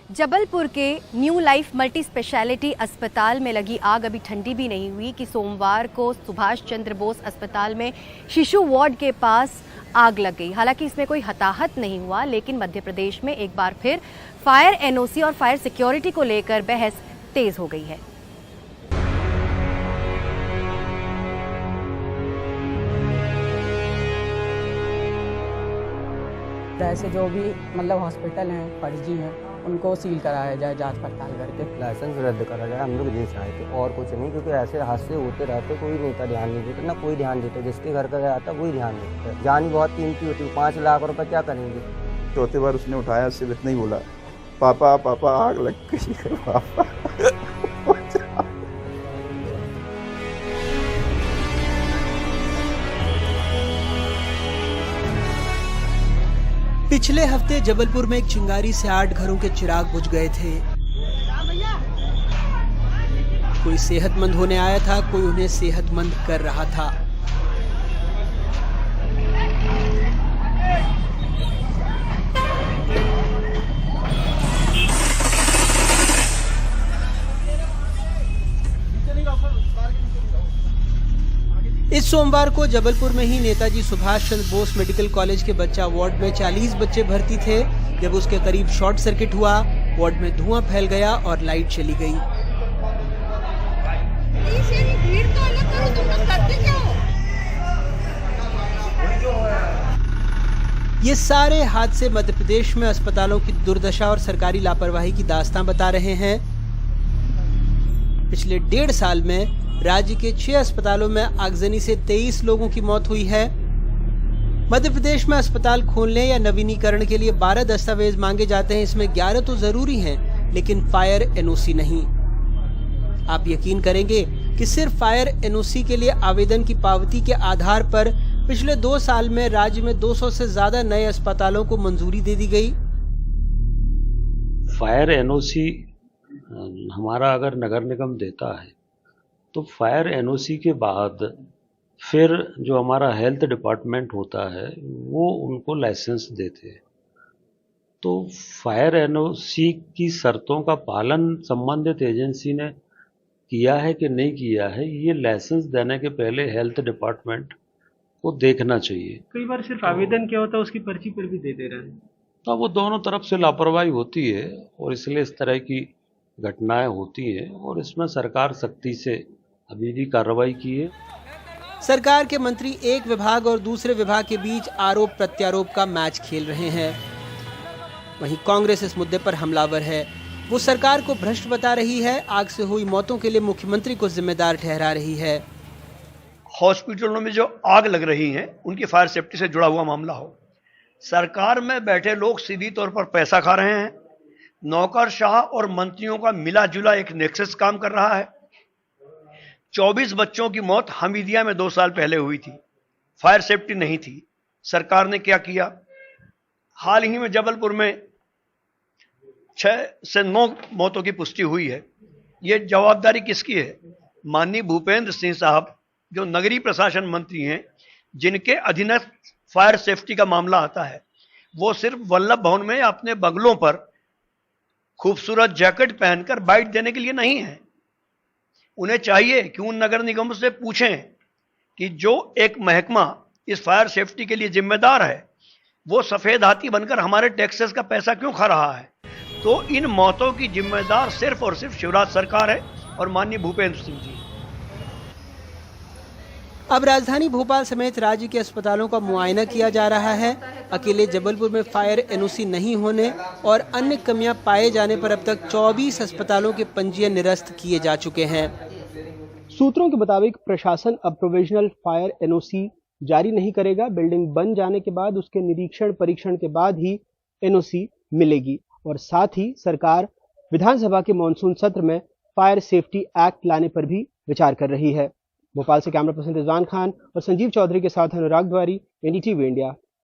जबलपुर के new life multi speciality अस्पताल में लगी आग अभी ठंडी भी नहीं हुई कि सोमवार को सुभाष चंद्र बोस अस्पताल में शिशु वार्ड के पास आग लग गई। हालांकि इसमें कोई हताहत नहीं हुआ, लेकिन मध्य प्रदेश में एक बार फिर फायर एनओसी और फायर सिक्योरिटी को लेकर बहस तेज हो गई है। ऐसे जो भी हॉस्पिटल हैं, फर्जी हैं, उनको सील कराया जाए, जांच पड़ताल करके लाइसेंस रद्द करा जाए। हम लोग ये चाहते थे और कुछ नहीं, क्योंकि ऐसे हादसे होते रहते, कोई नेता ध्यान नहीं देता, ना कोई ध्यान देता। जिसके घर का आता वही ध्यान देता। जान ही बहुत कीमती होती है, 5 लाख रुपए क्या करेंगे। चौथी बार उसने उठाया, सिर्फ इतना ही बोला, पापा पापा आग लग गई है पापा। पिछले हफ्ते जबलपुर में एक चिंगारी से 8 घरों के चिराग बुझ गए थे। कोई सेहतमंद होने आया था, कोई उन्हें सेहतमंद कर रहा था। इस सोमवार को जबलपुर में ही नेताजी सुभाष चंद्र बोस मेडिकल कॉलेज के बच्चा वार्ड में 40 बच्चे भर्ती थे। जब उसके करीब शॉर्ट सर्किट हुआ, वार्ड में धुआं फैल गया और लाइट चली गई। ये सारे हादसे मध्य प्रदेश में अस्पतालों की दुर्दशा और सरकारी लापरवाही की दास्तां बता रहे हैं। पिछले 1.5 साल में राज्य के 6 अस्पतालों में आगजनी से 23 लोगों की मौत हुई है। मध्य प्रदेश में अस्पताल खोलने या नवीनीकरण के लिए 12 दस्तावेज मांगे जाते हैं। इसमें 11 तो जरूरी हैं, लेकिन फायर एनओसी नहीं। आप यकीन करेंगे कि सिर्फ फायर एनओसी के लिए आवेदन की पावती के आधार पर पिछले 2 साल में राज्य में 200 से ज्यादा नए अस्पतालों को मंजूरी दे दी गई। फायर एनओसी हमारा अगर नगर निगम देता है तो फायर एनओसी के बाद फिर जो हमारा हेल्थ डिपार्टमेंट होता है वो उनको लाइसेंस देते हैं। तो फायर एनओसी की शर्तों का पालन संबंधित एजेंसी ने किया है कि नहीं किया है, ये लाइसेंस देने के पहले हेल्थ डिपार्टमेंट को देखना चाहिए। कई बार सिर्फ आवेदन क्या होता है, उसकी पर्ची पर भी दे दे रहे हैं। तो वो दोनों तरफ से लापरवाही होती है और इसलिए इस तरह की घटनाएं होती है और इसमें सरकार सख्ती से अभी भी कार्रवाई की है। सरकार के मंत्री एक विभाग और दूसरे विभाग के बीच आरोप प्रत्यारोप का मैच खेल रहे हैं। वहीं कांग्रेस इस मुद्दे पर हमलावर है। वो सरकार को भ्रष्ट बता रही है, आग से हुई मौतों के लिए मुख्यमंत्री को जिम्मेदार ठहरा रही है। हॉस्पिटलों में जो आग लग रही है उनकी फायर सेफ्टी से जुड़ा हुआ मामला हो, सरकार में बैठे लोग सीधी तौर पर पैसा खा रहे हैं। नौकरशाह और मंत्रियों का मिला जुला एक नेक्सस काम कर रहा है। 24 बच्चों की मौत हमीदिया में 2 साल पहले हुई थी, फायर सेफ्टी नहीं थी। सरकार ने क्या किया? हाल ही में जबलपुर में 6 से 9 मौतों की पुष्टि हुई है। ये जवाबदारी किसकी है? माननीय भूपेंद्र सिंह साहब जो नगरीय प्रशासन मंत्री हैं, जिनके अधीनस्थ फायर सेफ्टी का मामला आता है, वो सिर्फ वल्लभ भवन में अपने बंगलों पर खूबसूरत जैकेट पहनकर बाइट देने के लिए नहीं है। उन्हें चाहिए कि उन नगर निगमों से पूछें कि जो एक महकमा इस फायर सेफ्टी के लिए जिम्मेदार है, वो सफेद हाथी बनकर हमारे टैक्सेस का पैसा क्यों खा रहा है। तो इन मौतों की जिम्मेदार सिर्फ और सिर्फ शिवराज सरकार है और माननीय भूपेंद्र सिंह जी। अब राजधानी भोपाल समेत राज्य के अस्पतालों का मुआयना किया जा रहा है। अकेले जबलपुर में फायर एनओसी नहीं होने और अन्य कमियां पाए जाने पर अब तक 24 अस्पतालों के पंजीयन निरस्त किए जा चुके हैं। सूत्रों के मुताबिक प्रशासन अब प्रोविजनल फायर एनओसी जारी नहीं करेगा। बिल्डिंग बन जाने के बाद उसके निरीक्षण परीक्षण के बाद ही एनओसी मिलेगी और साथ ही सरकार विधानसभा के मॉनसून सत्र में फायर सेफ्टी एक्ट लाने पर भी विचार कर रही है। भोपाल से कैमरा पर्सन रिजवान खान और संजीव चौधरी के साथ अनुराग द्वारी, एनडीटीवी इंडिया।